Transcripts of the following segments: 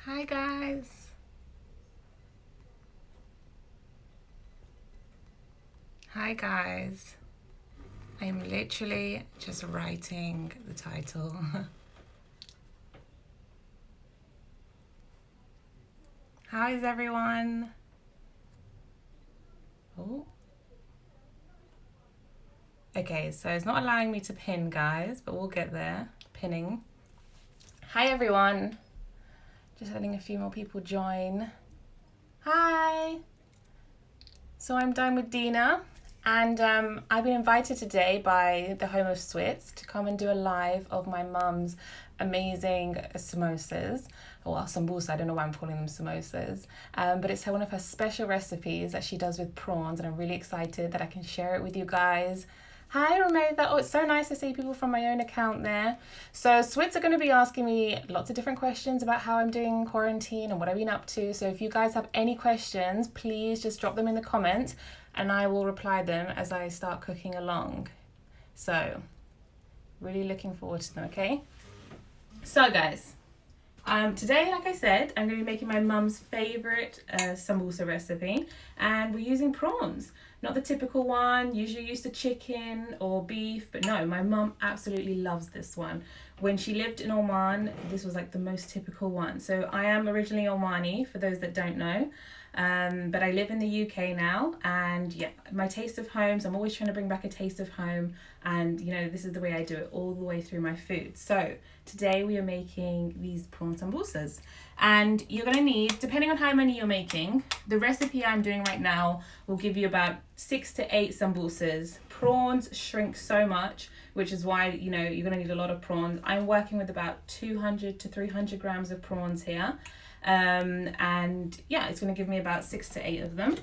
Hi guys. Hi guys. I'm literally just writing the title. How is everyone? Oh. Okay, so it's not allowing me to pin, guys, but we'll get there. Pinning. Hi everyone. Just letting a few more people join. Hi. So I'm done with Dina. And I've been invited today by the Home of Sweets to come and do a live of my mum's amazing samosas. Well, sambusa, I don't know why I'm calling them samosas. But it's one of her special recipes that she does with prawns, and I'm really excited that I can share it with you guys. Hi, Romeda. Oh, it's so nice to see people from my own account there. So Sweets are going to be asking me lots of different questions about how I'm doing in quarantine and what I've been up to. So if you guys have any questions, please just drop them in the comments and I will reply them as I start cooking along. So really looking forward to them, okay? So guys, today, like I said, I'm going to be making my mum's favourite sambusa recipe, and we're using prawns. Not the typical one, usually used to chicken or beef, but no, my mum absolutely loves this one. When she lived in Oman, this was like the most typical one. So I am originally Omani, for those that don't know. But I live in the UK now, and yeah, my taste of home, so I'm always trying to bring back a taste of home, and you know, this is the way I do it all the way through my food. So today we are making these prawn sambusas, and you're going to need, depending on how many you're making, the recipe I'm doing right now will give you about 6 to 8 sambusas. Prawns shrink so much, which is why, you know, you're going to need a lot of prawns. I'm working with about 200 to 300 grams of prawns here. And yeah, it's going to give me about 6 to 8 of them.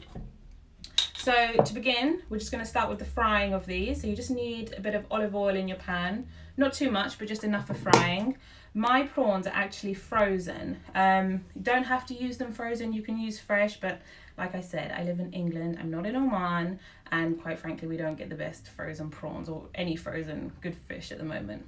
So to begin, we're just going to start with the frying of these. So you just need a bit of olive oil in your pan, not too much, but just enough for frying. My prawns are actually frozen. You don't have to use them frozen, you can use fresh, but like I said, I live in England, I'm not in Oman, and quite frankly, we don't get the best frozen prawns or any frozen good fish at the moment.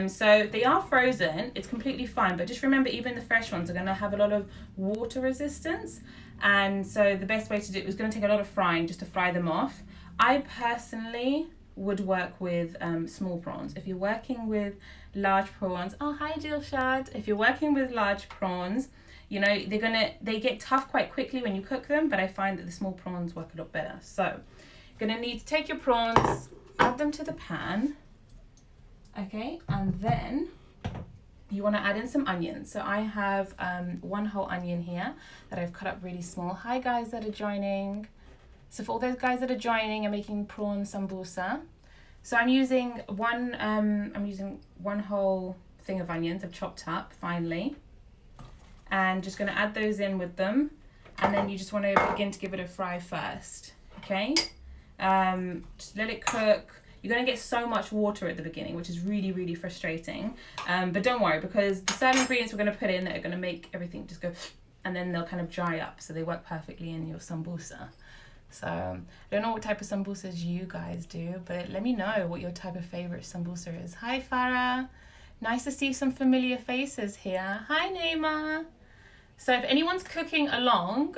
So if they are frozen, it's completely fine, but just remember, even the fresh ones are going to have a lot of water resistance, and so the best way to do it is going to take a lot of frying just to fry them off. I personally would work with small prawns. If you're working with large prawns, oh hi Dilshad, if you're working with large prawns, you know, they get tough quite quickly when you cook them, but I find that the small prawns work a lot better. So you're going to need to take your prawns, add them to the pan. Okay, and then you want to add in some onions. So I have one whole onion here that I've cut up really small. Hi guys that are joining. So for all those guys that are joining, I'm making prawn sambusa. So I'm using one whole thing of onions I've chopped up finely, and just going to add those in with them, and then you just want to begin to give it a fry first. Okay, just let it cook. You're going to get so much water at the beginning, which is really, really frustrating. But don't worry, because the certain ingredients we're going to put in that are going to make everything just go, and then they'll kind of dry up, so they work perfectly in your sambusa. So I don't know what type of sambusas you guys do, but let me know what your type of favorite sambusa is. Hi Farah, nice to see some familiar faces here. Hi Neema. So if anyone's cooking along,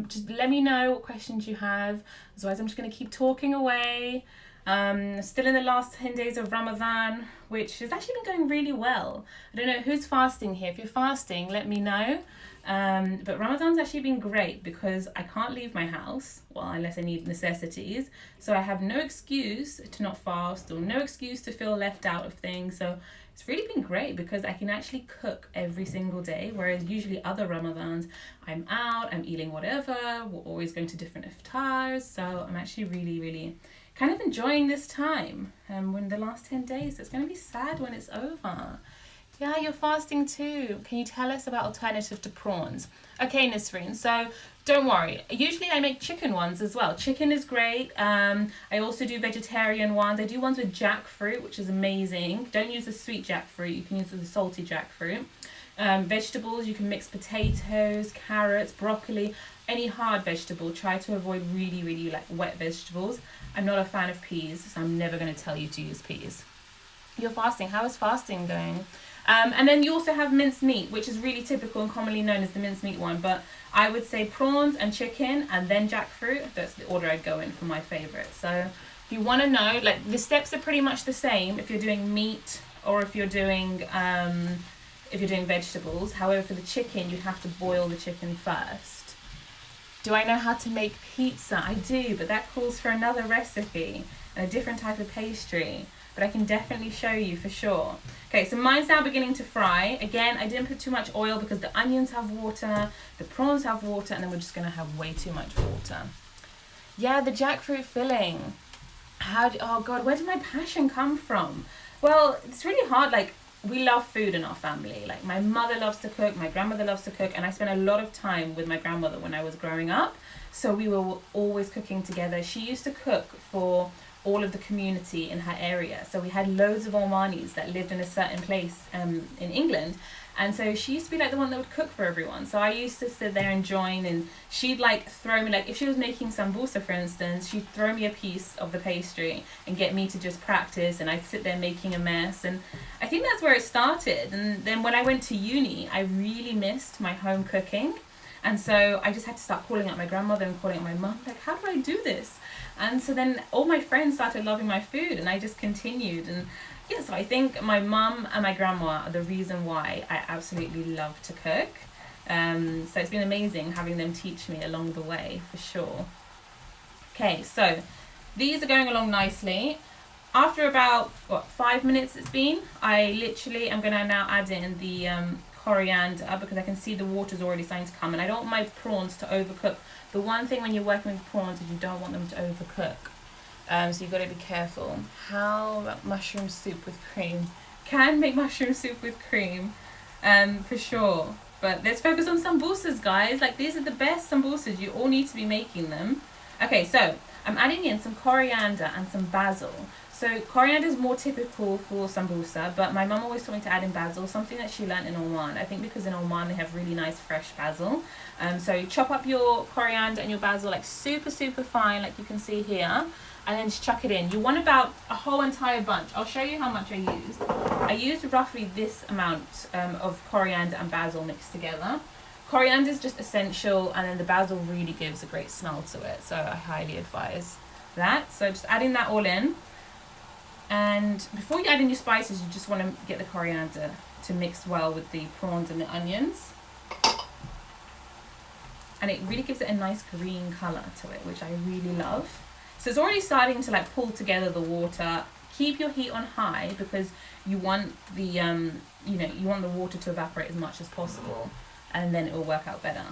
just let me know what questions you have. Otherwise I'm just going to keep talking away. Still in the last 10 days of Ramadan, which has actually been going really well. I don't know who's fasting here. If you're fasting, let me know. But Ramadan's actually been great because I can't leave my house, well, unless I need necessities. So I have no excuse to not fast, or no excuse to feel left out of things. So it's really been great because I can actually cook every single day, whereas usually other Ramadans, I'm out, I'm eating whatever, we're always going to different iftars. So I'm actually really, really kind of enjoying this time. When the last 10 days, it's going to be sad when it's over. Yeah, you're fasting too. Can you tell us about alternative to prawns? Okay, Nisreen, so don't worry. Usually I make chicken ones as well. Chicken is great. I also do vegetarian ones. I do ones with jackfruit, which is amazing. Don't use the sweet jackfruit. You can use the salty jackfruit. Vegetables, you can mix potatoes, carrots, broccoli, any hard vegetable. Try to avoid really, really like wet vegetables. I'm not a fan of peas, so I'm never going to tell you to use peas. You're fasting. How is fasting going? And then you also have minced meat, which is really typical and commonly known as the minced meat one. But I would say prawns and chicken and then jackfruit. That's the order I'd go in for my favourite. So if you want to know, like, the steps are pretty much the same if you're doing meat or if you're doing vegetables. However, for the chicken, you'd have to boil the chicken first. Do I know how to make pizza? I do, but that calls for another recipe and a different type of pastry. But I can definitely show you for sure. Okay, so mine's now beginning to fry. Again, I didn't put too much oil because the onions have water, the prawns have water, and then we're just gonna have way too much water. Yeah, the jackfruit filling. Oh God, where did my passion come from? Well, it's really hard. Like, we love food in our family. Like, my mother loves to cook, my grandmother loves to cook, and I spent a lot of time with my grandmother when I was growing up. So we were always cooking together. She used to cook for all of the community in her area. So we had loads of Omanis that lived in a certain place in England. And so she used to be like the one that would cook for everyone. So I used to sit there and join, and she'd like throw me, like if she was making sambusa, for instance, she'd throw me a piece of the pastry and get me to just practice, and I'd sit there making a mess. And I think that's where it started. And then when I went to uni, I really missed my home cooking. And so I just had to start calling out my grandmother and calling out my mum, like, how do I do this? And so then all my friends started loving my food, and I just continued. And yeah, so I think my mum and my grandma are the reason why I absolutely love to cook. So it's been amazing having them teach me along the way, for sure. Okay, so these are going along nicely. After about, 5 minutes it's been, I literally am going to now add in the coriander, because I can see the water's already starting to come, and I don't want my prawns to overcook. The one thing when you're working with prawns is you don't want them to overcook. So you've got to be careful. How about mushroom soup with cream? Can make mushroom soup with cream, for sure. But let's focus on sambusas, guys. Like, these are the best sambusas. You all need to be making them. Okay, so I'm adding in some coriander and some basil. So coriander is more typical for sambusa, but my mum always told me to add in basil, something that she learnt in Oman. I think because in Oman they have really nice fresh basil. So chop up your coriander and your basil like super, super fine, like you can see here, and then just chuck it in. You want about a whole entire bunch. I'll show you how much I used. I used roughly this amount of coriander and basil mixed together. Coriander is just essential, and then the basil really gives a great smell to it. So I highly advise that. So just adding that all in. And before you add in your spices, you just want to get the coriander to mix well with the prawns and the onions. And it really gives it a nice green colour to it, which I really love. So it's already starting to like pull together the water. Keep your heat on high because you want the you want the water to evaporate as much as possible, and then it will work out better.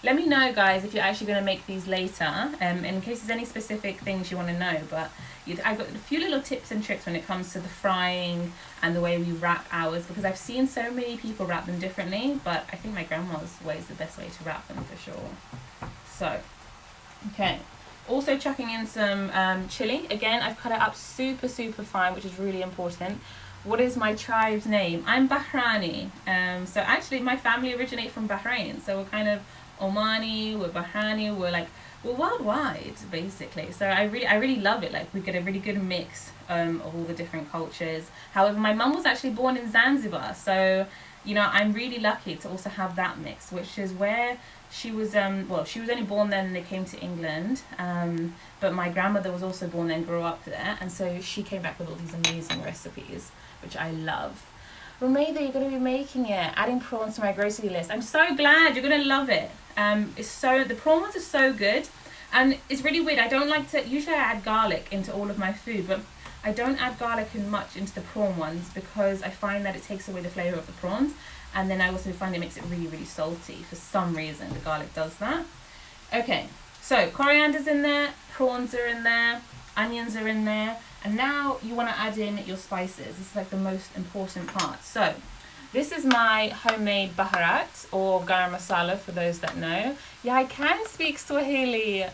Let me know, guys, if you're actually going to make these later, in case there's any specific things you want to know. But I've got a few little tips and tricks when it comes to the frying and the way we wrap ours, because I've seen so many people wrap them differently, but I think my grandma's way is the best way to wrap them for sure. So, okay. Also chucking in some chili. Again, I've cut it up super, super fine, which is really important. What is my tribe's name? I'm Bahrani. So actually my family originate from Bahrain. So we're kind of Omani, we're Bahrani, we're worldwide basically. So I really love it. Like, we get a really good mix of all the different cultures. However, my mum was actually born in Zanzibar, so I'm really lucky to also have that mix, which is where she was she was only born then and they came to England, but my grandmother was also born there and grew up there, and so she came back with all these amazing recipes, which I love. Rumaida, you're going to be making it, adding prawns to my grocery list. I'm so glad, you're going to love it. The prawn ones are so good, and it's really weird. I don't like to, usually I add garlic into all of my food, but I don't add garlic much into the prawn ones because I find that it takes away the flavour of the prawns, and then I also find it makes it really, really salty. For some reason, the garlic does that. Okay, so coriander's in there, prawns are in there, onions are in there, and now you want to add in your spices. This is like the most important part. So this is my homemade baharat, or garam masala for those that know. Yeah, I can speak Swahili.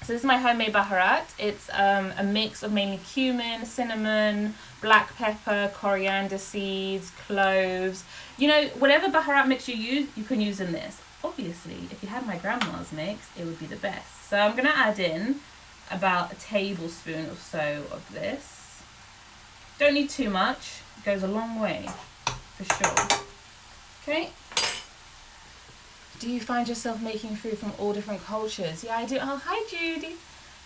So this is my homemade baharat. It's a mix of mainly cumin, cinnamon, black pepper, coriander seeds, cloves. Whatever baharat mix you use, you can use in this. Obviously, if you had my grandma's mix, it would be the best. So I'm going to add in about a tablespoon or so of this. Don't need too much. goes a long way, for sure. Okay. Do you find yourself making food from all different cultures? Yeah, I do. Oh, hi, Judy.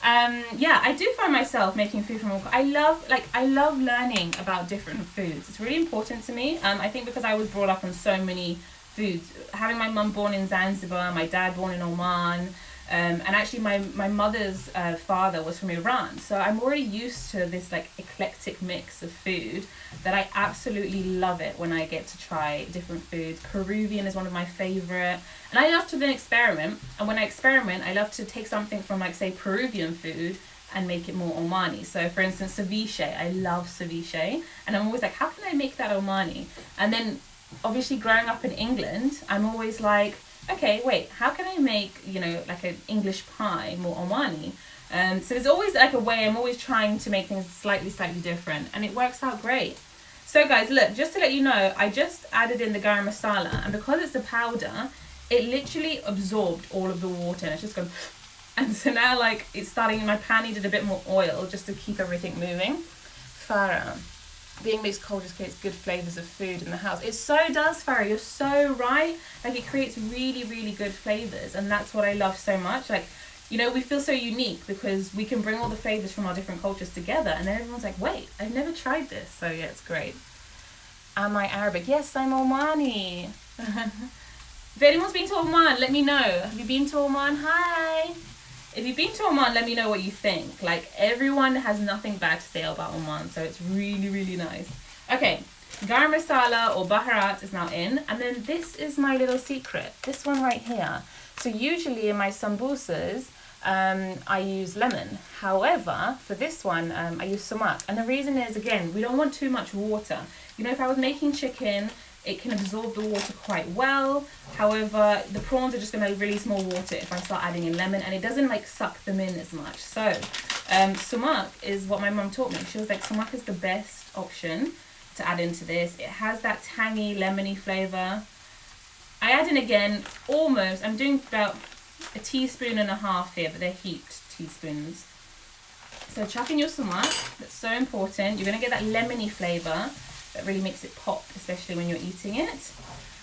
Yeah, I do find myself making food from all. I love learning about different foods. It's really important to me. I think because I was brought up on so many foods. Having my mum born in Zanzibar, my dad born in Oman, and actually my mother's father was from Iran. So I'm already used to this like eclectic mix of food that I absolutely love it when I get to try different foods. Peruvian is one of my favorite. And I love to then experiment. And when I experiment, I love to take something from like say Peruvian food and make it more Omani. So for instance, ceviche. I love ceviche. And I'm always like, how can I make that Omani? And then obviously growing up in England, I'm always like, okay, wait, how can I make, you know, like an English pie more Omani? So there's always like a way. I'm always trying to make things slightly different, and it works out great. So guys, look, just to let you know, I just added in the garam masala, and because it's a powder, it literally absorbed all of the water, and it's just gone. And so now, like, it's starting. My pan needed a bit more oil just to keep everything moving. Farah, being mixed cold just creates good flavors of food in the house. It so does, Farah. You're so right. Like, it creates really good flavors, and that's what I love so much. Like, you know, we feel so unique because we can bring all the flavors from our different cultures together, and then everyone's like, wait, I've never tried this. So yeah, it's great. Am I Arabic? Yes, I'm Omani. If anyone's been to Oman, let me know. Have you been to Oman? Hi. If you've been to Oman, let me know what you think. Like, everyone has nothing bad to say about Oman, so it's really nice. Okay, garam masala or baharat is now in, and then this is my little secret. This one right here. So usually in my sambusas, I use lemon. However, for this one, I use sumac. And the reason is, again, we don't want too much water. You know, if I was making chicken, it can absorb the water quite well. However, the prawns are just going to release more water if I start adding in lemon, and it doesn't like suck them in as much. So sumac is what my mum taught me. She was like, sumac is the best option to add into this. It has that tangy, lemony flavour. I add in again almost, I'm doing about a teaspoon and a half here, but they're heaped teaspoons. So chuck in your sumac. That's so important. You're going to get that lemony flavour that really makes it pop, especially when you're eating it.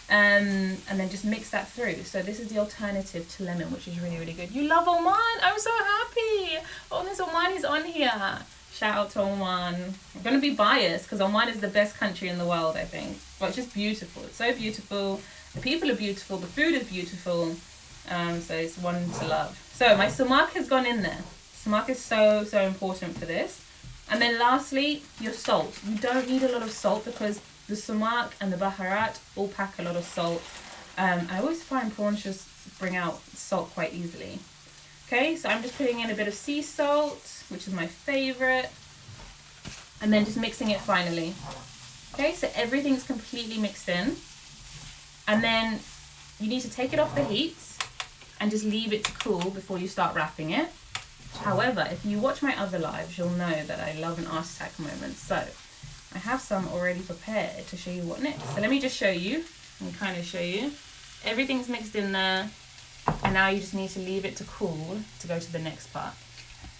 And then just mix that through. So this is the alternative to lemon, which is really good. You love Oman. I'm so happy. Oh, there's Omanis on here. Shout out to Oman. I'm going to be biased because Oman is the best country in the world, I think. But it's just beautiful. It's so beautiful. The people are beautiful. The food is beautiful. So it's one to love. So my sumac has gone in there. Sumac is so important for this. And then lastly, your salt. You don't need a lot of salt because the sumac and the baharat all pack a lot of salt. I always find prawns just bring out salt quite easily. Okay, so I'm just putting in a bit of sea salt, which is my favorite. And then just mixing it finally. Okay, so everything's completely mixed in. And then you need to take it off the heat and just leave it to cool before you start wrapping it. However, if you watch my other lives, you'll know that I love an art attack moment. So I have some already prepared to show you what next. So let me just show you and kind of show you. Everything's mixed in there. And now you just need to leave it to cool to go to the next part.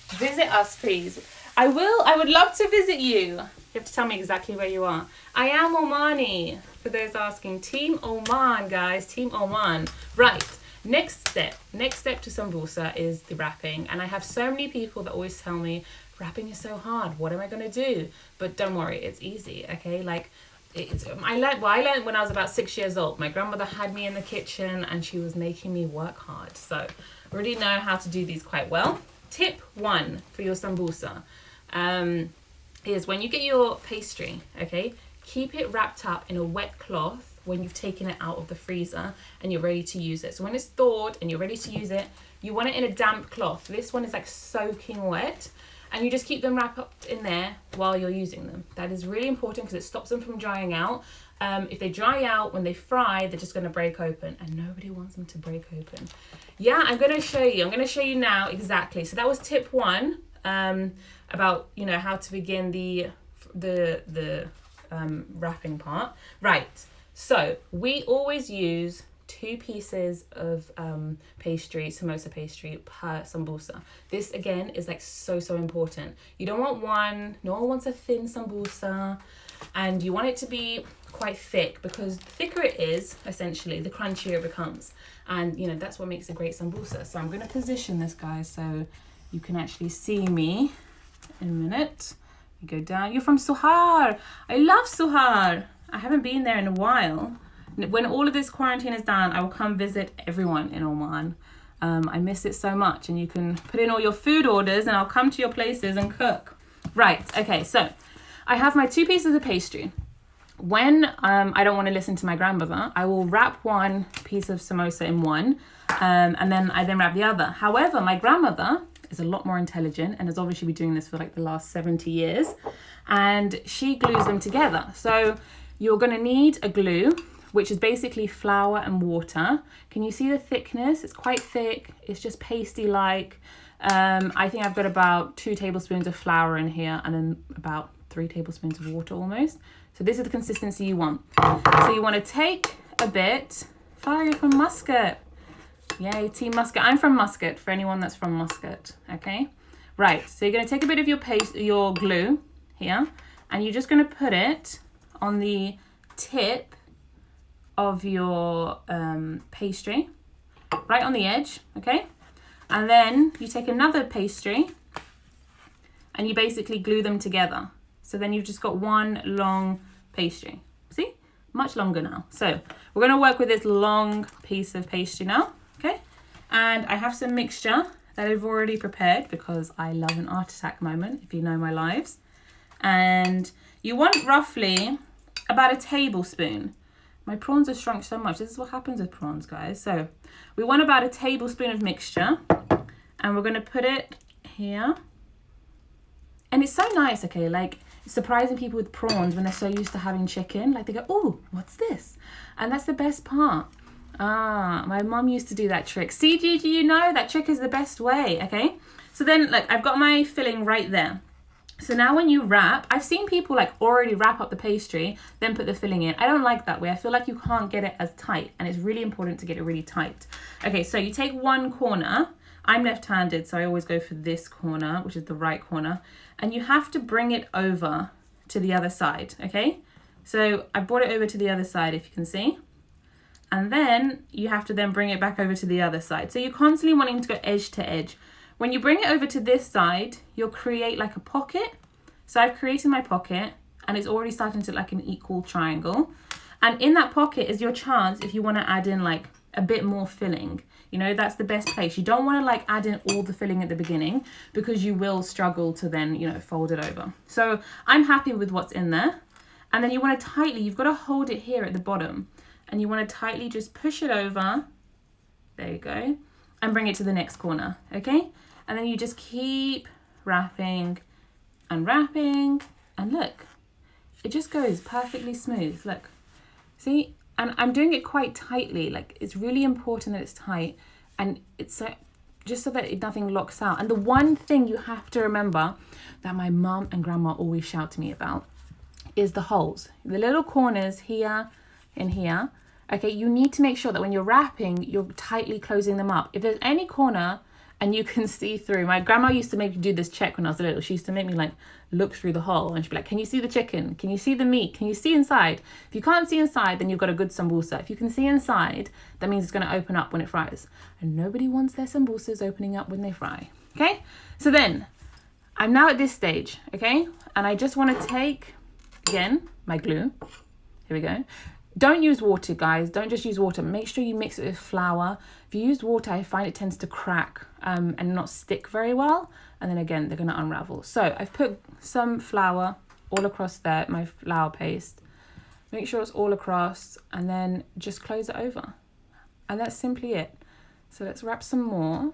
Visit us, please. I will. I would love to visit you. You have to tell me exactly where you are. I am Omani. For those asking, Team Oman, guys. Team Oman. Right. Next step to sambusa is the wrapping. And I have so many people that always tell me, wrapping is so hard. What am I going to do? But don't worry, it's easy, okay? Like, I learned when I was about 6 years old. My grandmother had me in the kitchen and she was making me work hard. So I already know how to do these quite well. Tip 1 for your sambusa is when you get your pastry, okay? Keep it wrapped up in a wet cloth when you've taken it out of the freezer and you're ready to use it. So when it's thawed and you're ready to use it, you want it in a damp cloth. This one is like soaking wet, and you just keep them wrapped up in there while you're using them. That is really important because it stops them from drying out. If they dry out, when they fry, they're just going to break open, and nobody wants them to break open. Yeah, I'm going to show you now exactly. So that was tip 1 about, you know, how to begin the wrapping part. Right. So we always use 2 pieces of pastry, samosa pastry per sambusa. This again is like so important. You don't want one. No one wants a thin sambusa. And you want it to be quite thick, because the thicker it is, essentially, the crunchier it becomes. And, you know, that's what makes a great sambusa. So I'm going to position this, guys, so you can actually see me in a minute. You go down. You're from Suhar. I love Suhar. I haven't been there in a while. When all of this quarantine is done, I will come visit everyone in Oman. I miss it so much. And you can put in all your food orders and I'll come to your places and cook. Right. Okay. So I have my 2 pieces of pastry. When I don't want to listen to my grandmother, I will wrap one piece of samosa in one, and then I wrap the other. However, my grandmother is a lot more intelligent and has obviously been doing this for like the last 70 years, and she glues them together. So you're going to need a glue, which is basically flour and water. Can you see the thickness? It's quite thick. It's just pasty-like. I think I've got about 2 tablespoons of flour in here, and then about 3 tablespoons of water almost. So this is the consistency you want. So you want to take a bit. Farah, you're from Muscat. Yay, Team Muscat. I'm from Muscat, for anyone that's from Muscat, okay? Right, so you're going to take a bit of your glue here, and you're just going to put it on the tip of your pastry, right on the edge, okay? And then you take another pastry, and you basically glue them together. So then you've just got one long pastry. See? Much longer now. So we're going to work with this long piece of pastry now. Okay? And I have some mixture that I've already prepared because I love an art attack moment, if you know my lives. And you want roughly about a tablespoon. My prawns have shrunk so much. This is what happens with prawns, guys. So we want about a tablespoon of mixture. And we're going to put it here. And it's so nice, okay? Like, surprising people with prawns when they're so used to having chicken. Like, they go, oh, what's this? And that's the best part. My mum used to do that trick. See, Gigi, you know that trick is the best way, okay? So then, like, I've got my filling right there. So now when you wrap, I've seen people like already wrap up the pastry, then put the filling in. I don't like that way. I feel like you can't get it as tight, and it's really important to get it really tight. Okay, so you take one corner. I'm left-handed, so I always go for this corner, which is the right corner. And you have to bring it over to the other side, okay? So I brought it over to the other side, if you can see. And then you have to then bring it back over to the other side. So you're constantly wanting to go edge to edge. When you bring it over to this side, you'll create like a pocket. So I've created my pocket, and it's already starting to look like an equal triangle. And in that pocket is your chance if you want to add in like a bit more filling. You know, that's the best place. You don't want to like add in all the filling at the beginning, because you will struggle to then, you know, fold it over. So I'm happy with what's in there. And then you want to tightly, you've got to hold it here at the bottom, and you want to tightly just push it over. There you go. And bring it to the next corner. Okay. And then you just keep wrapping and wrapping, and look, it just goes perfectly smooth. Look, see? And I'm doing it quite tightly. Like, it's really important that it's tight, and it's just so that nothing locks out. And the one thing you have to remember that my mum and grandma always shout to me about is the holes, the little corners here and here. Okay, you need to make sure that when you're wrapping, you're tightly closing them up. If there's any corner and you can see through, my grandma used to make me do this check when I was little. She used to make me like look through the hole, and she'd be like, can you see the chicken? Can you see the meat? Can you see inside? If you can't see inside, then you've got a good sambusa. If you can see inside, that means it's going to open up when it fries. And nobody wants their sambusas opening up when they fry. Okay, so then I'm now at this stage, okay? And I just want to take, again, my glue. Here we go. Don't use water, guys. Don't just use water. Make sure you mix it with flour. If you use water, I find it tends to crack and not stick very well. And then again, they're going to unravel. So I've put some flour all across there, my flour paste. Make sure it's all across, and then just close it over. And that's simply it. So let's wrap some more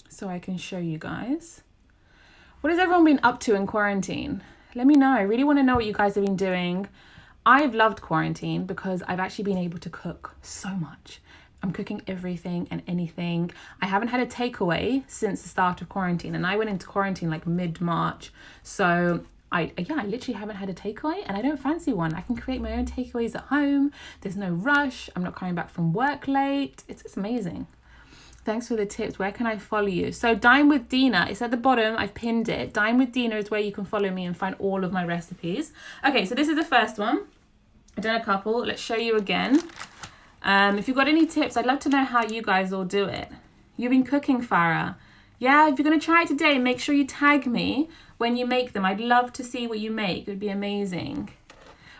so I can show you guys. What has everyone been up to in quarantine? Let me know. I really want to know what you guys have been doing. I've loved quarantine because I've actually been able to cook so much. I'm cooking everything and anything. I haven't had a takeaway since the start of quarantine, and I went into quarantine like mid-March. So I literally haven't had a takeaway, and I don't fancy one. I can create my own takeaways at home. There's no rush. I'm not coming back from work late. It's amazing. Thanks for the tips. Where can I follow you? So Dine with Dina, it's at the bottom. I've pinned it. Dine with Dina is where you can follow me and find all of my recipes. Okay, so this is the first one. I've done a couple. Let's show you again. If you've got any tips, I'd love to know how you guys all do it. You've been cooking, Farah. Yeah, if you're going to try it today, make sure you tag me when you make them. I'd love to see what you make. It would be amazing.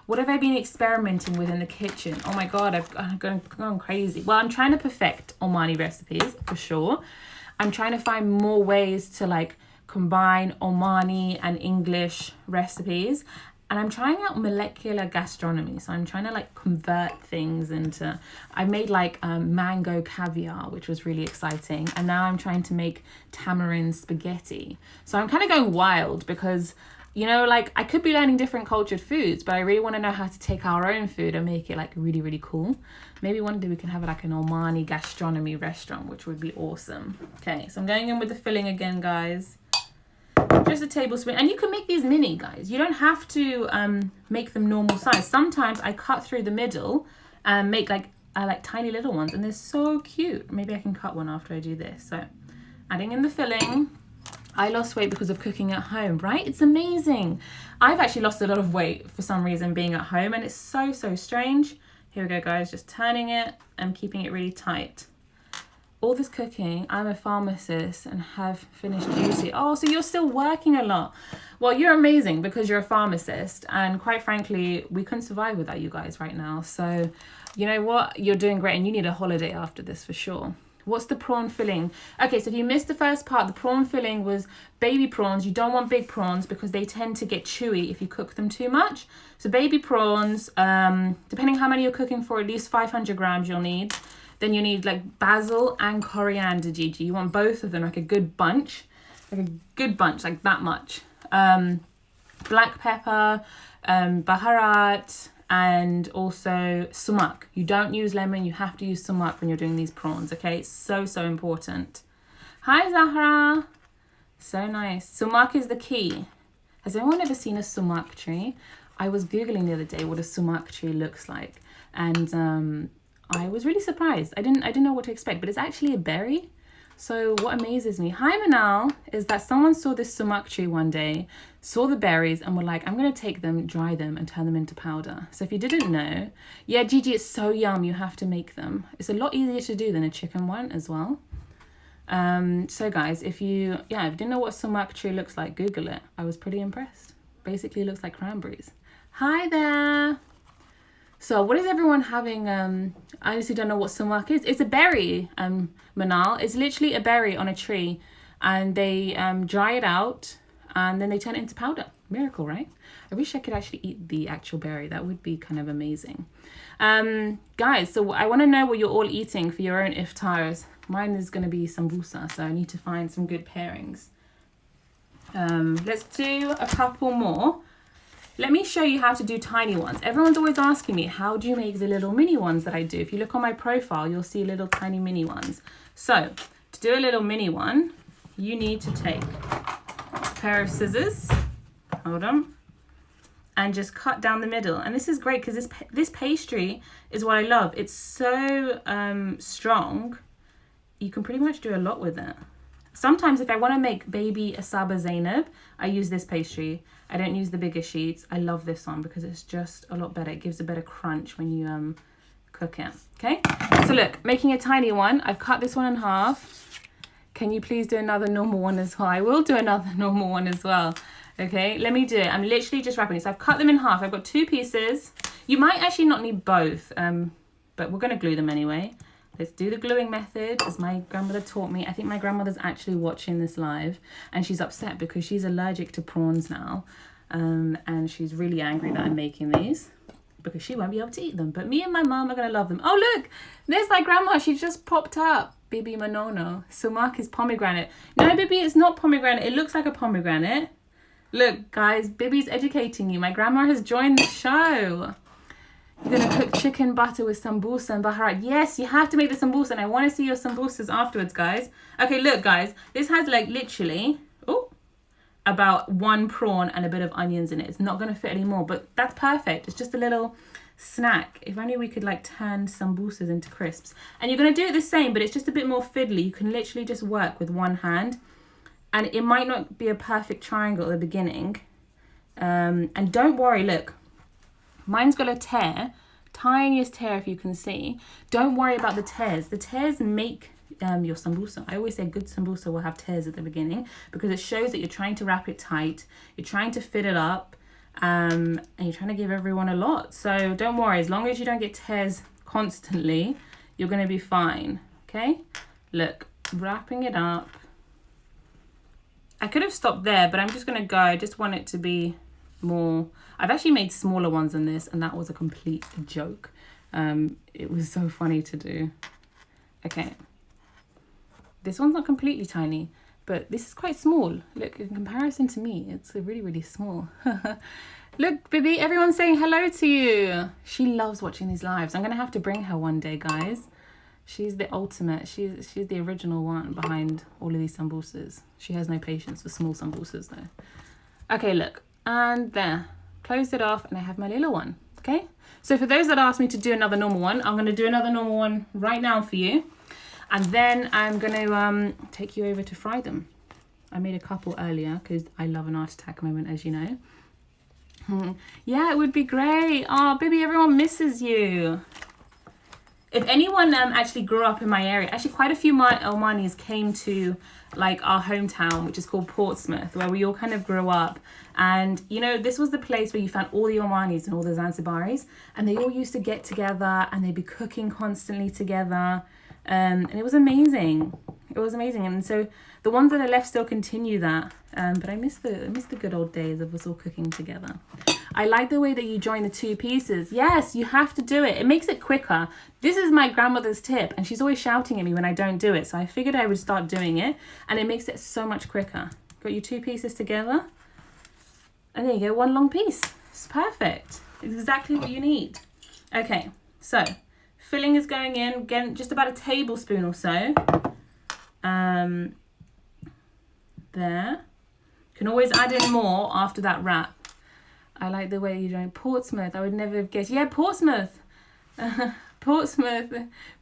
What have I been experimenting with in the kitchen? Oh my God, I've gone crazy. Well, I'm trying to perfect Omani recipes for sure. I'm trying to find more ways to like combine Omani and English recipes. And I'm trying out molecular gastronomy. So I'm trying to like convert things into, I made like mango caviar, which was really exciting. And now I'm trying to make tamarind spaghetti. So I'm kind of going wild because, you know, like I could be learning different cultured foods, but I really want to know how to take our own food and make it like really, really cool. Maybe one day we can have like an Omani gastronomy restaurant, which would be awesome. Okay, so I'm going in with the filling again, guys. Just a tablespoon. And you can make these mini, guys. You don't have to make them normal size. Sometimes I cut through the middle and make like tiny little ones, and they're so cute. Maybe I can cut one after I do this. So adding in the filling. I lost weight because of cooking at home, right? It's amazing. I've actually lost a lot of weight for some reason being at home, and it's so, so strange. Here we go, guys. Just turning it and keeping it really tight. All this cooking, I'm a pharmacist and have finished duty. Oh, so you're still working a lot. Well, you're amazing because you're a pharmacist. And quite frankly, we couldn't survive without you guys right now. So you know what? You're doing great and you need a holiday after this for sure. What's the prawn filling? Okay, so if you missed the first part, the prawn filling was baby prawns. You don't want big prawns because they tend to get chewy if you cook them too much. So baby prawns, depending how many you're cooking for, at least 500 grams you'll need. Then you need like basil and coriander, Gigi. You want both of them, like a good bunch, like that much. Black pepper, baharat, and also sumac. You don't use lemon, you have to use sumac when you're doing these prawns, okay? It's so, so important. Hi, Zahra. So nice. Sumac is the key. Has anyone ever seen a sumac tree? I was Googling the other day what a sumac tree looks like. And I was really surprised. I didn't know what to expect, but it's actually a berry. So what amazes me, hi Manal, is that someone saw this sumac tree one day, saw the berries and were like, I'm going to take them, dry them and turn them into powder. So if you didn't know, yeah, Gigi, it's so yum. You have to make them. It's a lot easier to do than a chicken one as well. So guys, if you didn't know what sumac tree looks like, Google it. I was pretty impressed. Basically it looks like cranberries. Hi there. So what is everyone having? I honestly don't know what sumac is. It's a berry, Manal. It's literally a berry on a tree, and they dry it out, and then they turn it into powder. Miracle, right? I wish I could actually eat the actual berry. That would be kind of amazing. Guys, so I want to know what you're all eating for your own iftars. Mine is going to be sambusa, so I need to find some good pairings. Let's do a couple more. Let me show you how to do tiny ones. Everyone's always asking me, how do you make the little mini ones that I do? If you look on my profile, you'll see little tiny mini ones. So to do a little mini one, you need to take a pair of scissors, hold on, and just cut down the middle. And this is great because this pastry is what I love. It's so strong. You can pretty much do a lot with it. Sometimes if I want to make baby asaba Zainab, I use this pastry. I don't use the bigger sheets. I love this one because it's just a lot better. It gives a better crunch when you cook it. Okay, so look, making a tiny one. I've cut this one in half. Can you please do another normal one as well? I will do another normal one as well. Okay, let me do it. I'm literally just wrapping it. So I've cut them in half. I've got 2 pieces. You might actually not need both, but we're going to glue them anyway. Let's do the gluing method as my grandmother taught me. I think my grandmother's actually watching this live and she's upset because she's allergic to prawns now. And she's really angry that I'm making these because she won't be able to eat them. But me and my mum are going to love them. Oh, look, there's my grandma. She just popped up. Bibi Manono. Sumac is pomegranate. No, Bibi, it's not pomegranate. It looks like a pomegranate. Look, guys, Bibi's educating you. My grandma has joined the show. You're going to cook chicken butter with sambusa and baharat. Yes, you have to make the sambusa. And I want to see your sambusas afterwards, guys. Okay, look, guys. This has like literally about 1 prawn and a bit of onions in it. It's not going to fit anymore, but that's perfect. It's just a little snack. If only we could like turn sambusas into crisps. And you're going to do it the same, but it's just a bit more fiddly. You can literally just work with one hand. And it might not be a perfect triangle at the beginning. And don't worry, look. Mine's got a tear. Tiniest tear, if you can see. Don't worry about the tears. The tears make your sambusa. I always say good sambusa will have tears at the beginning because it shows that you're trying to wrap it tight. You're trying to fit it up. And you're trying to give everyone a lot. So don't worry, as long as you don't get tears constantly, you're going to be fine. Okay, look, wrapping it up. I could have stopped there, but I'm just going to go. I just want it to be more. I've actually made smaller ones than this, and that was a complete joke. It was so funny to do. Okay, this one's not completely tiny, but this is quite small. Look, in comparison to me, it's really, really small. Look, Bibi, everyone's saying hello to you. She loves watching these lives. I'm going to have to bring her one day, guys. She's the ultimate. She's the original one behind all of these sambusas. She has no patience for small sambusas, though. Okay, look. And there. Closed it off, and I have my little one. Okay? So for those that asked me to do another normal one, I'm going to do another normal one right now for you. And then I'm going to take you over to fry them. I made a couple earlier because I love an art attack moment, as you know. Yeah, it would be great. Oh, baby, everyone misses you. If anyone actually grew up in my area, actually quite a few Omanis came to like our hometown, which is called Portsmouth, where we all kind of grew up. And, you know, this was the place where you found all the Omanis and all the Zanzibaris. And they all used to get together and they'd be cooking constantly together. And it was amazing. It was amazing. And so the ones that are left still continue that. But I miss the good old days of us all cooking together. I like the way that you join the two pieces. Yes, you have to do it. It makes it quicker. This is my grandmother's tip, and she's always shouting at me when I don't do it. So I figured I would start doing it, and it makes it so much quicker. Got your two pieces together, and there you go, one long piece. It's perfect. It's exactly what you need. Okay, so filling is going in. Again, just about a tablespoon or so. There. Can always add in more after that wrap. I like the way you're doing Portsmouth. I would never have guessed. Yeah, Portsmouth. Portsmouth.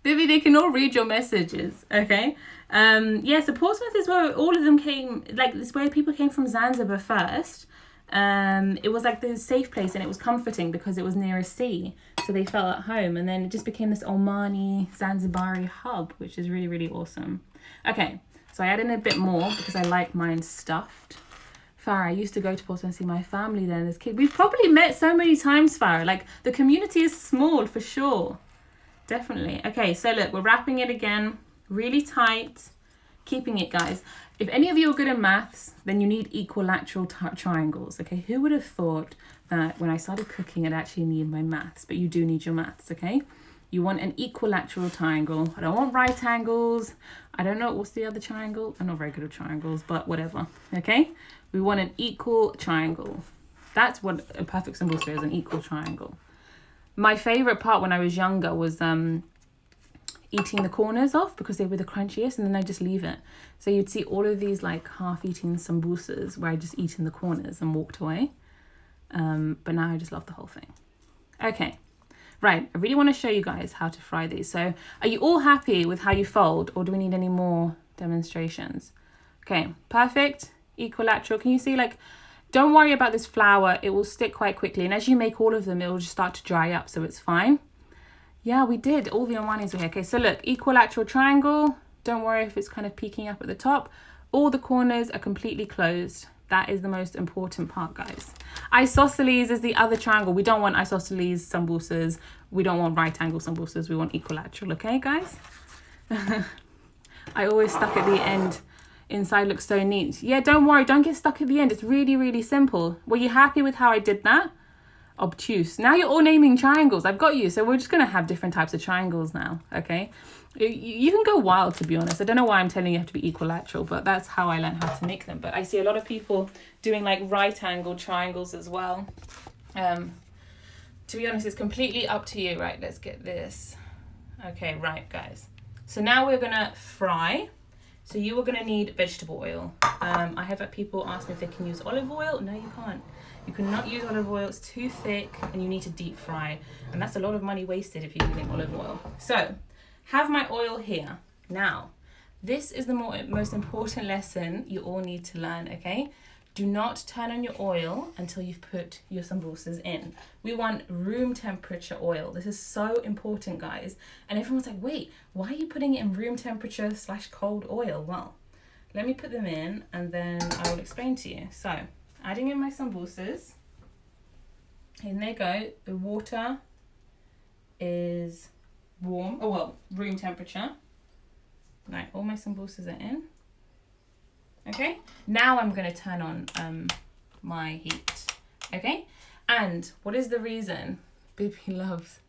Bibi, they can all read your messages. Okay. Yeah, so Portsmouth is where all of them came. Like, it's where people came from Zanzibar first. It was like the safe place, and it was comforting because it was near a sea. So they felt at home. And then it just became this Omani Zanzibari hub, which is really, really awesome. Okay. So I add in a bit more because I like mine stuffed. Farah, I used to go to Portsmouth and see my family then as a kid. We've probably met so many times, Farah. Like, the community is small for sure. Definitely. Okay, so look, we're wrapping it again. Really tight. Keeping it, guys. If any of you are good at maths, then you need equilateral triangles. Okay, who would have thought that when I started cooking, I'd actually need my maths? But you do need your maths, okay? You want an equilateral triangle. I don't want right angles. I don't know. What's the other triangle? I'm not very good at triangles, but whatever. Okay? We want an equal triangle. That's what a perfect sambusa is, an equal triangle. My favourite part when I was younger was eating the corners off because they were the crunchiest, and then I just leave it. So you'd see all of these like half-eaten sambusas where I just eaten the corners and walked away. But now I just love the whole thing. Okay. Right, I really want to show you guys how to fry these. So are you all happy with how you fold, or do we need any more demonstrations? Okay, perfect, equilateral. Can you see, like, don't worry about this flour. It will stick quite quickly. And as you make all of them, it will just start to dry up, so it's fine. Yeah, we did. All the Omanis were here. Okay, so look, equilateral triangle. Don't worry if it's kind of peeking up at the top. All the corners are completely closed. That is the most important part, guys. Isosceles is the other triangle. We don't want isosceles sambusas. We don't want right angle sambusas. We want equilateral, okay, guys? I always stuck at the end. Inside looks so neat. Yeah, don't worry. Don't get stuck at the end. It's really, really simple. Were you happy with how I did that? Obtuse. Now you're all naming triangles. I've got you. So we're just going to have different types of triangles now, okay? You can go wild, to be honest. I don't know why I'm telling you have to be equilateral, but that's how I learned how to make them. But I see a lot of people doing like right angle triangles as well. To be honest, it's completely up to you. Right, let's get this. Okay, right, guys. So now we're going to fry. So you are going to need vegetable oil. I have had people ask me if they can use olive oil. No, you can't. You cannot use olive oil. It's too thick and you need to deep fry. And that's a lot of money wasted if you're using olive oil. So have my oil here. Now, this is the most important lesson you all need to learn, okay? Do not turn on your oil until you've put your sambusas in. We want room temperature oil. This is so important, guys. And everyone's like, wait, why are you putting it in room temperature / cold oil? Well, let me put them in and then I will explain to you. So, adding in my sambusas. In they go. The water is warm, oh well, room temperature. Right, all my sambusas are in. Okay, now I'm going to turn on my heat. Okay, and what is the reason? Baby loves.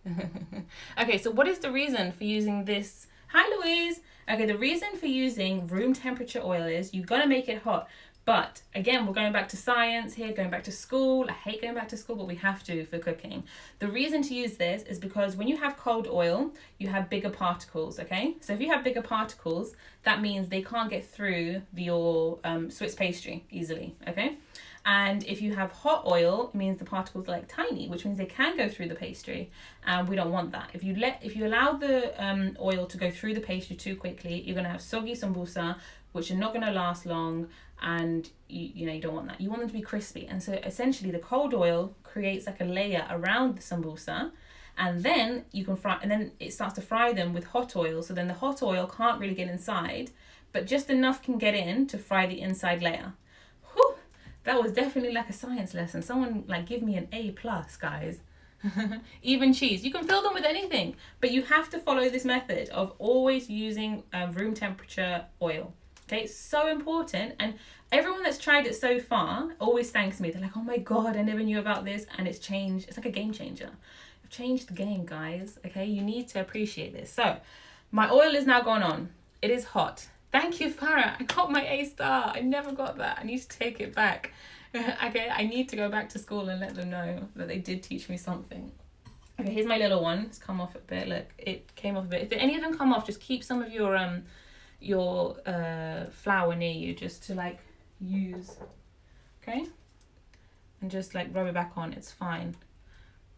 Okay, so what is the reason for using this? Hi, Louise. Okay, the reason for using room temperature oil is you're going to make it hot. But again, we're going back to science here, going back to school. I hate going back to school, but we have to for cooking. The reason to use this is because when you have cold oil, you have bigger particles, okay? So if you have bigger particles, that means they can't get through your Swiss pastry easily, okay? And if you have hot oil, it means the particles are like tiny, which means they can go through the pastry, and we don't want that. If you allow the oil to go through the pastry too quickly, you're going to have soggy sambusa, which are not going to last long, and you know you don't want that. You want them to be crispy, and so essentially the cold oil creates like a layer around the sambusa, and then you can fry, and then it starts to fry them with hot oil. So then the hot oil can't really get inside, but just enough can get in to fry the inside layer. Whew, that was definitely like a science lesson. Someone like give me an A+, guys. Even cheese, you can fill them with anything, but you have to follow this method of always using room temperature oil. Okay, it's so important, and everyone that's tried it so far always thanks me. They're like, oh my god, I never knew about this, and it's changed. It's like a game changer. I've changed the game, guys. Okay, you need to appreciate this. So my oil is now gone on. It is hot. Thank you, Farah. I got my A star. I never got that. I need to take it back. Okay, I need to go back to school and let them know that they did teach me something. Okay, here's my little one. It's come off a bit. Look, it came off a bit. If any of them come off, just keep some of your flour near you just to like use, okay, and just like rub it back on. It's fine.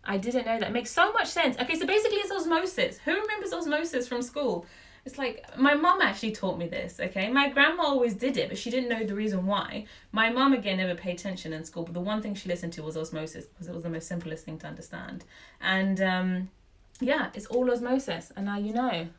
I didn't know that. It makes so much sense. Okay, so basically it's osmosis. Who remembers osmosis from school? It's like, my mum actually taught me this, okay? My grandma always did it, but she didn't know the reason why. My mum, again, never paid attention in school, but the one thing she listened to was osmosis because it was the most simplest thing to understand. And yeah, it's all osmosis, and now you know.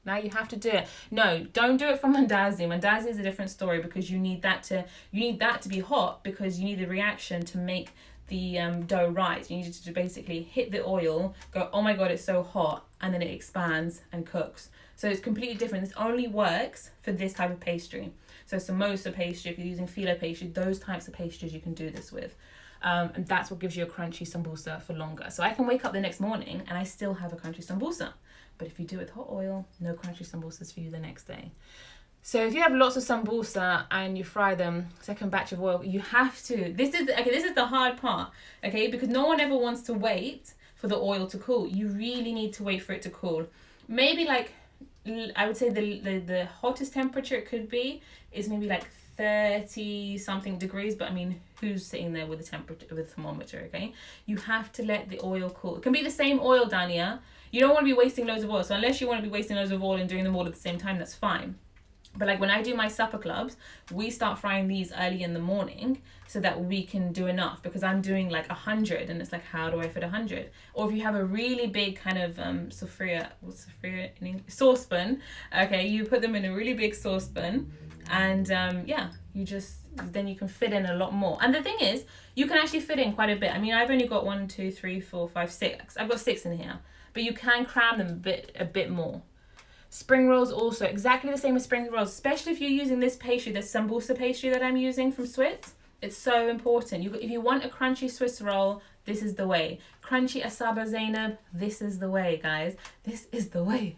Now you have to do it. No, don't do it from mandazi. Mandazi is a different story because you need that to be hot because you need the reaction to make the dough rise. You need to basically hit the oil, go, oh my god, it's so hot, and then it expands and cooks. So it's completely different. This only works for this type of pastry. So samosa pastry, if you're using filo pastry, those types of pastries you can do this with. And that's what gives you a crunchy sambusa for longer. So I can wake up the next morning and I still have a crunchy sambusa. But if you do it with hot oil, no crunchy sambusas for you the next day. So if you have lots of sambusa and you fry them, second batch of oil, you have to. This is the hard part, okay? Because no one ever wants to wait for the oil to cool. You really need to wait for it to cool. Maybe like, I would say the hottest temperature it could be is maybe like 30 something degrees, but I mean, who's sitting there with a temperature, with a thermometer, okay? You have to let the oil cool. It can be the same oil, Dania. You don't want to be wasting loads of oil. So unless you want to be wasting loads of oil and doing them all at the same time, that's fine. But like when I do my supper clubs, we start frying these early in the morning so that we can do enough, because I'm doing like 100 and it's like, how do I fit 100? Or if you have a really big kind of saucepan, okay, you put them in a really big saucepan and yeah, then you can fit in a lot more. And the thing is, you can actually fit in quite a bit. I mean, I've only got 1, 2, 3, 4, 5, 6. I've got 6 in here. But you can cram them a bit more. Spring rolls also, exactly the same as spring rolls, especially if you're using this pastry, the sambusa pastry that I'm using from Swiss. It's so important. If you want a crunchy Swiss roll, this is the way. Crunchy asaba Zainab, this is the way, guys. This is the way.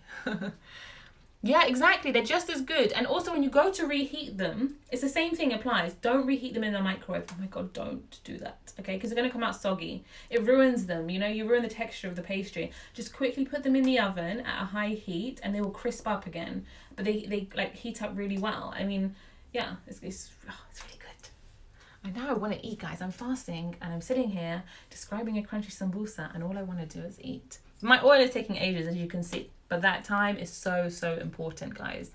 Yeah, exactly. They're just as good. And also when you go to reheat them, it's the same thing applies. Don't reheat them in the microwave. Oh my God, don't do that. Okay, because they're going to come out soggy. It ruins them. You know, you ruin the texture of the pastry. Just quickly put them in the oven at a high heat and they will crisp up again. But they like heat up really well. I mean, yeah, it's really good. I know I want to eat, guys. I'm fasting and I'm sitting here describing a crunchy sambusa and all I want to do is eat. My oil is taking ages, as you can see. But that time is so, so important, guys.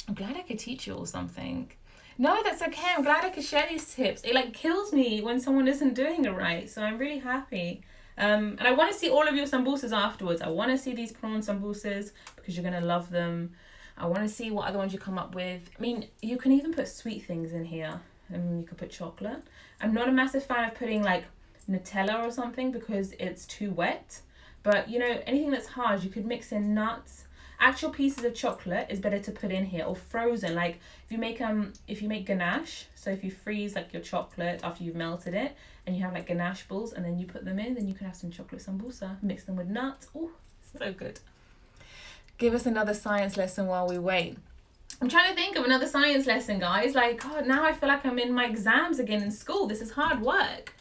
I'm glad I could teach you all something. No, that's okay. I'm glad I could share these tips. It like kills me when someone isn't doing it right. So I'm really happy. And I want to see all of your sambusas afterwards. I want to see these prawn sambusas because you're going to love them. I want to see what other ones you come up with. I mean, you can even put sweet things in here. You could put chocolate. I'm not a massive fan of putting like Nutella or something because it's too wet. But, you know, anything that's hard, you could mix in nuts. Actual pieces of chocolate is better to put in here, or frozen. Like if you make ganache, so if you freeze like your chocolate after you've melted it, and you have like ganache balls, and then you put them in, then you can have some chocolate sambusa. Mix them with nuts. Oh, so good. Give us another science lesson while we wait. I'm trying to think of another science lesson, guys. Like, God, now I feel like I'm in my exams again in school. This is hard work.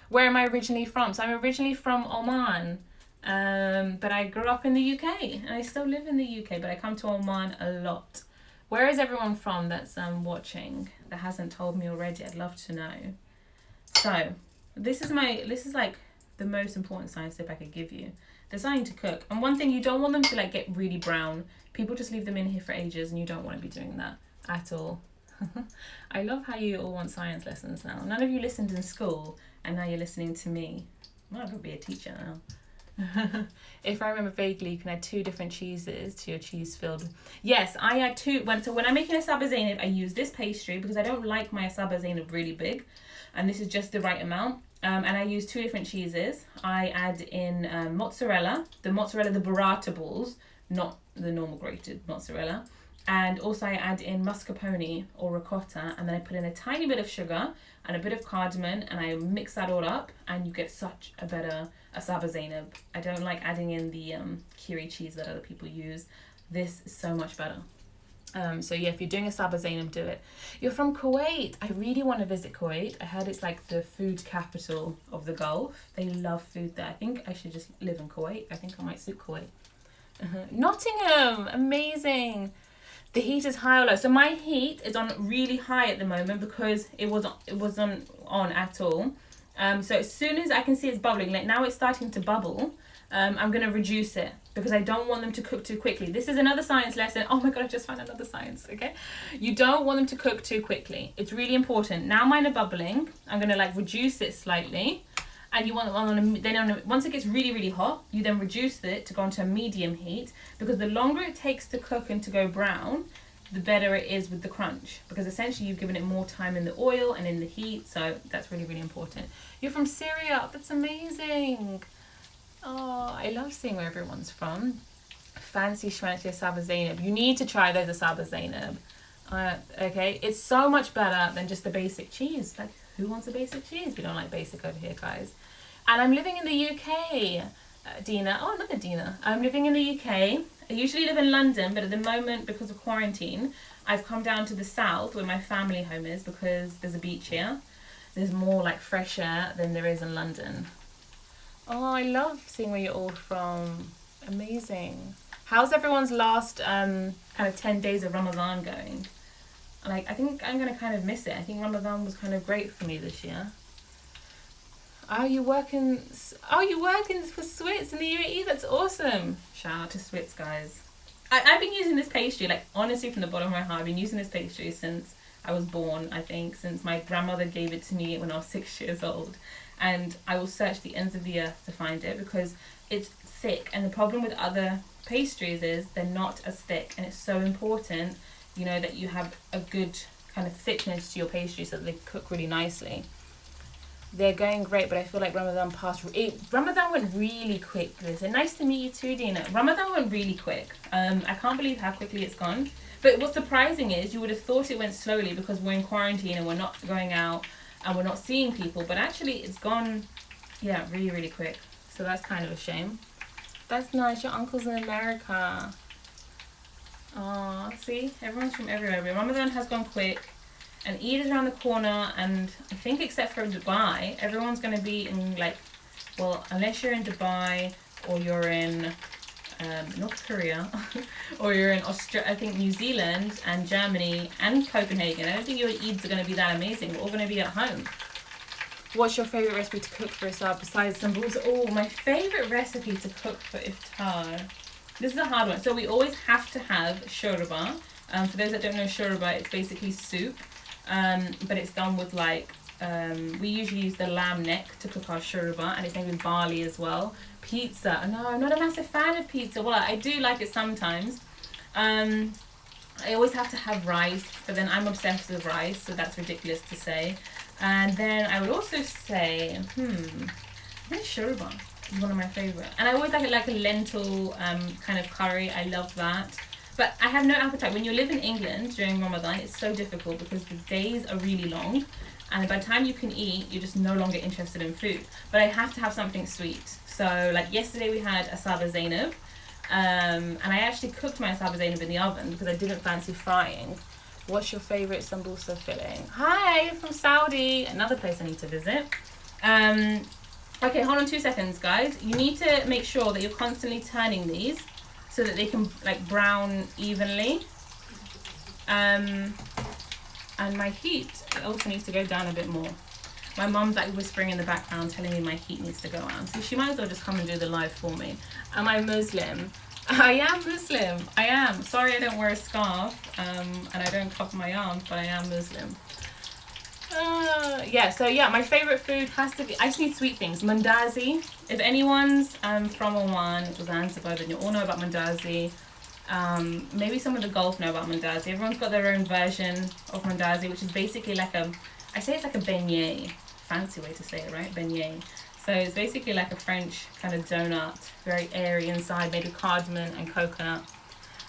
Where am I originally from? So I'm originally from Oman, but I grew up in the UK and I still live in the UK, but I come to Oman a lot. Where is everyone from that's watching that hasn't told me already? I'd love to know. So this is like the most important science tip I could give you. Design to cook. And one thing, you don't want them to like get really brown. People just leave them in here for ages and you don't want to be doing that at all. I love how you all want science lessons now. None of you listened in school and now you're listening to me. Well, I could be a teacher now. If I remember vaguely, you can add 2 different cheeses to your cheese filled. Yes, I add 2. So when I'm making a Asaba Zainab, I use this pastry because I don't like my Asaba Zainab really big. And this is just the right amount. And I use 2 different cheeses. I add in mozzarella, the burrata balls, not the normal grated mozzarella. And also I add in mascarpone or ricotta, and then I put in a tiny bit of sugar and a bit of cardamom, and I mix that all up, and you get such a better Asaba Zainab. I don't like adding in the kiri cheese that other people use. This is so much better. So yeah, if you're doing Asaba Zainab, do it. You're from Kuwait. I really want to visit Kuwait. I heard it's like the food capital of the Gulf. They love food there. I think I should just live in Kuwait. I think I might suit Kuwait. Nottingham, amazing. The heat is high or low. So my heat is on really high at the moment because it wasn't on at all. So as soon as I can see it's bubbling, like now it's starting to bubble, I'm going to reduce it because I don't want them to cook too quickly. This is another science lesson. Oh my God, I just found another science, okay? You don't want them to cook too quickly. It's really important. Now mine are bubbling. I'm going to like reduce it slightly. And you want once it gets really, really hot, you then reduce it to go into a medium heat, because the longer it takes to cook and to go brown, the better it is with the crunch, because essentially you've given it more time in the oil and in the heat. So that's really, really important. You're from Syria. That's amazing. Oh, I love seeing where everyone's from. Fancy schmancy Asaba Zainab. You need to try those Asaba Zainab. Okay, it's so much better than just the basic cheese. Like, who wants a basic cheese? We don't like basic over here, guys. And I'm living in the UK, Dina. Oh, another Dina. I'm living in the UK. I usually live in London, but at the moment, because of quarantine, I've come down to the south where my family home is because there's a beach here. There's more like fresh air than there is in London. Oh, I love seeing where you're all from. Amazing. How's everyone's last kind of 10 days of Ramadan going? Like, I think I'm going to kind of miss it. I think Ramadan was kind of great for me this year. Are you working for Swiss in the UAE? That's awesome. Shout out to Swiss, guys. I've been using this pastry, like, honestly, from the bottom of my heart. I've been using this pastry since I was born, I think, since my grandmother gave it to me when I was 6 years old. And I will search the ends of the earth to find it because it's thick. And the problem with other pastries is they're not as thick. And it's so important, you know, that you have a good kind of thickness to your pastry so that they cook really nicely. They're going great, but I feel like Ramadan Ramadan went really quick. And nice to meet you too, Dina. Ramadan went really quick. I can't believe how quickly it's gone. But what's surprising is you would have thought it went slowly because we're in quarantine and we're not going out and we're not seeing people. But actually it's gone, yeah, really, really quick. So that's kind of a shame. That's nice. Your uncle's in America. Oh, see, everyone's from everywhere. Ramadan has gone quick, and Eid is around the corner, and I think except for Dubai, everyone's going to be in like, well, unless you're in Dubai or you're in North Korea or you're in Australia, I think New Zealand and Germany and Copenhagen. I don't think your Eids are going to be that amazing. We're all going to be at home. What's your favourite recipe to cook for iftar besides sambusa? Oh, my favourite recipe to cook for iftar. This is a hard one. So we always have to have shorba. For those that don't know shorba, it's basically soup. But it's done with like, we usually use the lamb neck to cook our shorba, and it's made with barley as well. Pizza. No, I'm not a massive fan of pizza. Well, I do like it sometimes. I always have to have rice, but then I'm obsessed with rice, so that's ridiculous to say. And then I would also say, I think shorba is one of my favourite. And I always like a lentil kind of curry. I love that. But I have no appetite. When you live in England during Ramadan, it's so difficult because the days are really long. And by the time you can eat, you're just no longer interested in food. But I have to have something sweet. So like yesterday we had asaba zainab. And I actually cooked my asaba zainab in the oven because I didn't fancy frying. What's your favourite sambusa filling? Hi, from Saudi. Another place I need to visit. Okay, hold on 2 seconds, guys. You need to make sure that you're constantly turning these so that they can like brown evenly. And my heat also needs to go down a bit more. My mum's like whispering in the background telling me my heat needs to go on. So she might as well just come and do the live for me. Am I Muslim? I am Muslim. I am. Sorry I don't wear a scarf and I don't cover my arms, but I am Muslim. My favourite food has to be, I just need sweet things. Mandazi. If anyone's from Oman or Zanzibar, then you all know about mandazi. Maybe some of the Gulf know about mandazi. Everyone's got their own version of mandazi, which is basically like I say it's like a beignet. Fancy way to say it, right? Beignet. So it's basically like a French kind of donut, very airy inside, made with cardamom and coconut.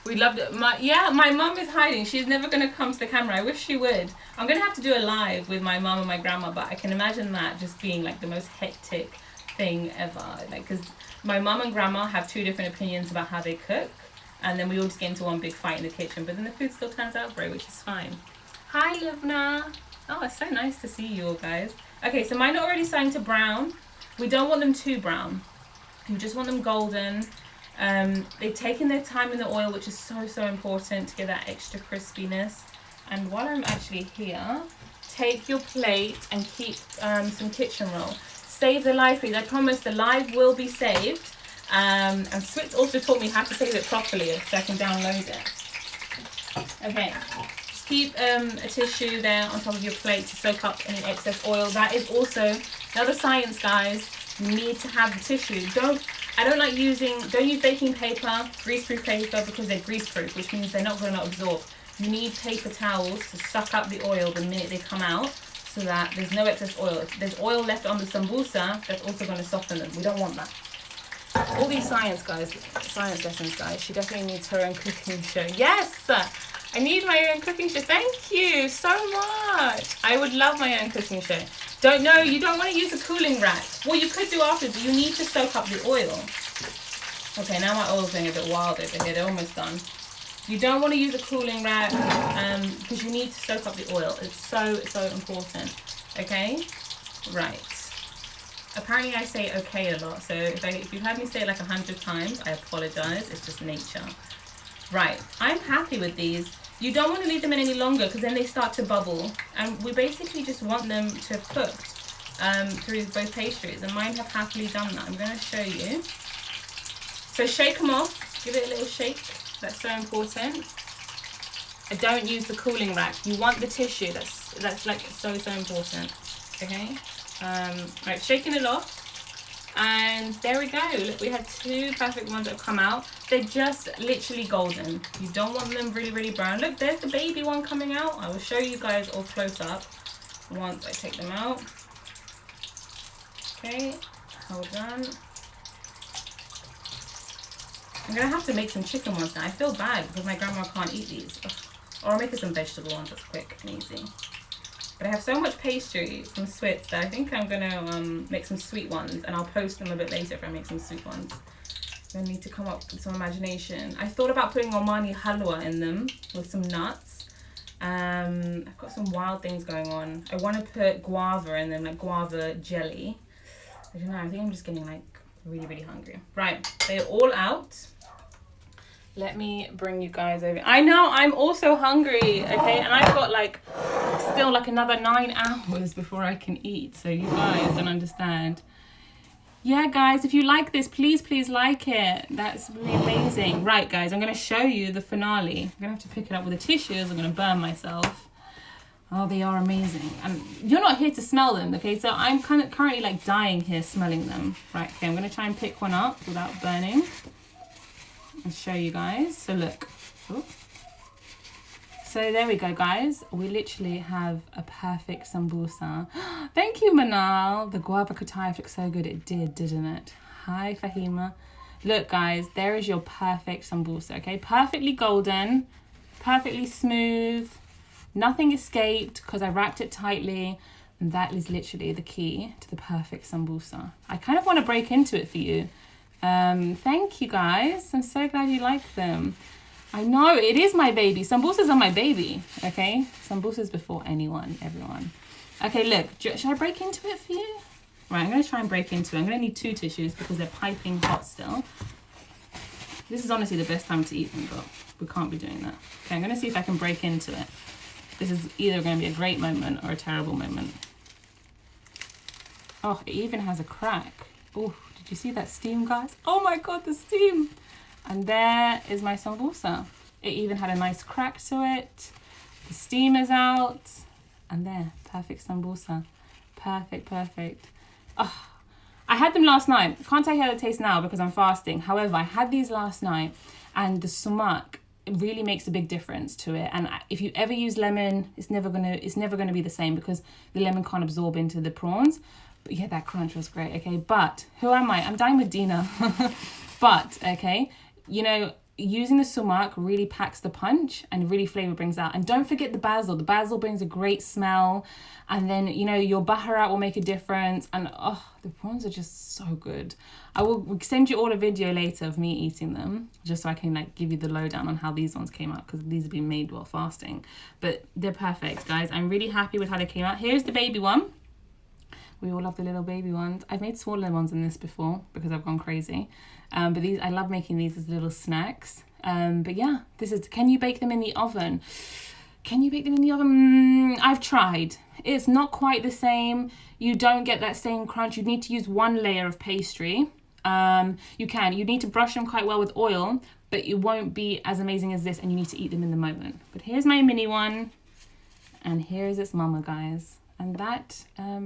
We loved it. My mum is hiding. She's never going to come to the camera. I wish she would. I'm going to have to do a live with my mum and my grandma, but I can imagine that just being like the most hectic thing ever. Like, because my mum and grandma have two different opinions about how they cook, and then we all just get into one big fight in the kitchen, but then the food still turns out great, which is fine. Hi, Livna. Oh, it's so nice to see you all, guys. Okay, so mine are already starting to brown. We don't want them too brown. You just want them golden. They've taken their time in the oil, which is so, so important to get that extra crispiness. And while I'm actually here, take your plate and keep some kitchen roll. Save the live, please. I promise the live will be saved. And Switz also taught me how to save it properly so I can download it. Okay. Just keep a tissue there on top of your plate to soak up any excess oil. That is also another science, guys. You need to have the tissue. Don't use baking paper, greaseproof paper, because they're greaseproof, which means they're not going to absorb. You need paper towels to suck up the oil the minute they come out so that there's no excess oil. If there's oil left on the sambusa, that's also going to soften them. We don't want that. All these science lessons, guys. She definitely needs her own cooking show. Yes! I need my own cooking show. Thank you so much. I would love my own cooking show. You don't want to use a cooling rack. Well, you could do afterwards, but you need to soak up the oil. Okay, now my oil's going a bit wild over here. They're almost done. You don't want to use a cooling rack because you need to soak up the oil. It's so, so important. Okay? Right. Apparently I say okay a lot, so if you've heard me say it like 100 times, I apologize. It's just nature. Right. I'm happy with these. You don't want to leave them in any longer because then they start to bubble. And we basically just want them to have cooked through both pastries. And mine have happily done that. I'm going to show you. So shake them off. Give it a little shake. That's so important. I don't use the cooling rack. You want the tissue. That's like so, so important. Okay. Right, shaking it off. And there we go. Look, we had two perfect ones that have come out. They're just literally golden. You don't want them really, really brown. Look, there's the baby one coming out. I will show you guys all close up once I take them out. Okay, hold on. I'm going to have to make some chicken ones now. I feel bad because my grandma can't eat these. Ugh. Or I'll make her some vegetable ones. That's quick and easy. But I have so much pastry from Switz that I think I'm going to make some sweet ones. And I'll post them a bit later if I make some sweet ones. I need to come up with some imagination. I thought about putting Omani halwa in them with some nuts. I've got some wild things going on. I want to put guava in them, like guava jelly. I don't know, I think I'm just getting like really, really hungry. Right, they're all out. Let me bring you guys over. I know, I'm also hungry, okay? And I've got like still like another 9 hours before I can eat. So you guys don't understand. Yeah, guys, if you like this, please like it. That's really amazing. Right, guys, I'm going to show you the finale. I'm going to have to pick it up with the tissues. I'm going to burn myself. Oh, they are amazing. And you're not here to smell them, okay? So I'm kind of currently like dying here smelling them. Right, okay, I'm going to try and pick one up without burning. I'll show you guys. So look. Ooh. So there we go, guys. We literally have a perfect sambusa. Thank you, Manal. The guava kataif looks so good. It did, didn't it? Hi, Fahima. Look, guys, there is your perfect sambusa, okay? Perfectly golden, perfectly smooth. Nothing escaped because I wrapped it tightly. And that is literally the key to the perfect sambusa. I kind of want to break into it for you. Thank you, guys. I'm so glad you like them. I know, it is my baby. Sambusas are my baby, okay? Sambusas before everyone. Okay, look, should I break into it for you? Right, I'm going to try and break into it. I'm going to need 2 tissues because they're piping hot still. This is honestly the best time to eat them, but we can't be doing that. Okay, I'm going to see if I can break into it. This is either going to be a great moment or a terrible moment. Oh, it even has a crack. Oh, did you see that steam, guys? Oh my God, the steam. And there is my sambusa. It even had a nice crack to it. The steam is out. And there, perfect sambusa. Perfect. Oh, I had them last night. Can't tell you how they taste now because I'm fasting. However, I had these last night and the sumac, it really makes a big difference to it. And if you ever use lemon, it's never gonna be the same because the lemon can't absorb into the prawns. But yeah, that crunch was great, okay? But who am I? I'm dying with Dina. But, okay, you know, using the sumac really packs the punch and really flavor brings out. And don't forget the basil. The basil brings a great smell. And then, you know, your baharat will make a difference. And, oh, the prawns are just so good. I will send you all a video later of me eating them, just so I can, like, give you the lowdown on how these ones came out, because these have been made while fasting. But they're perfect, guys. I'm really happy with how they came out. Here's the baby one. We all love the little baby ones. I've made smaller ones in this before because I've gone crazy. But these, I love making these as little snacks. But yeah, this is, can you bake them in the oven? Can you bake them in the oven? I've tried. It's not quite the same. You don't get that same crunch. You need to use 1 layer of pastry. You need to brush them quite well with oil, but it won't be as amazing as this, and you need to eat them in the moment. But here's my mini one, and here's its mama, guys. And that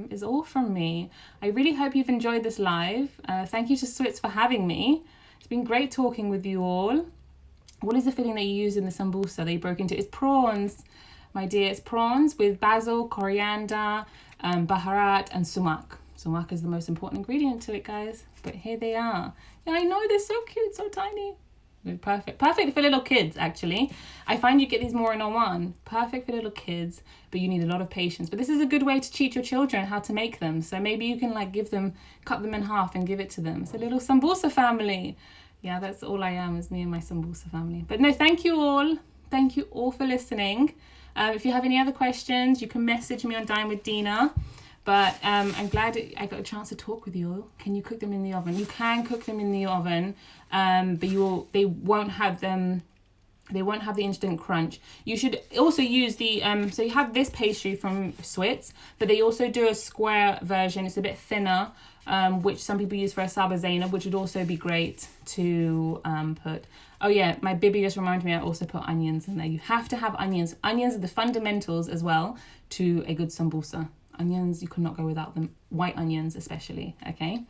is all from me. I really hope you've enjoyed this live. Thank you to Switz for having me. It's been great talking with you all. What is the filling that you use in the sambusa that you broke into? It's prawns, my dear. It's prawns with basil, coriander, baharat, and sumac. Sumac is the most important ingredient to it, guys. But here they are. Yeah, I know, they're so cute, so tiny. Perfect for little kids, actually. I find you get these more in Oman. Perfect for little kids, but you need a lot of patience. But this is a good way to teach your children how to make them. So maybe you can like cut them in half and give it to them. It's a little sambusa family. Yeah, that's all I am, is me and my sambusa family. But no, thank you all. Thank you all for listening. If you have any other questions, you can message me on Dine with Dina. But I'm glad I got a chance to talk with you all. Can you cook them in the oven? You can cook them in the oven, but they won't have them. They won't have the instant crunch. You should also use the so you have this pastry from Switz, but they also do a square version. It's a bit thinner, which some people use for a sabazena, which would also be great to put. Oh yeah, my Bibi just reminded me I also put onions in there. You have to have onions. Onions are the fundamentals as well to a good sambusa. Onions, you cannot go without them. White onions especially, okay?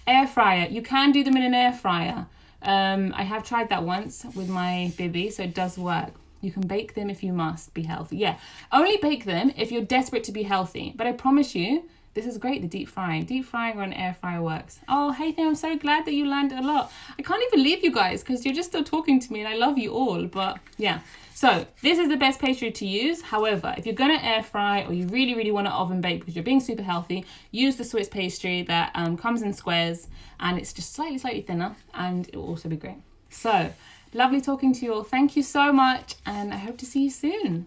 Air fryer, you can do them in an air fryer. I have tried that once with my Bibi, so it does work. You can bake them if you must be healthy. Yeah, only bake them if you're desperate to be healthy. But I promise you, this is great, the deep frying. Deep frying or an air fryer works. Oh, hey, I'm so glad that you learned a lot. I can't even leave you guys because you're just still talking to me and I love you all. But yeah, so this is the best pastry to use. However, if you're going to air fry or you really, really want to oven bake because you're being super healthy, use the Swiss pastry that comes in squares and it's just slightly thinner and it will also be great. So lovely talking to you all. Thank you so much and I hope to see you soon.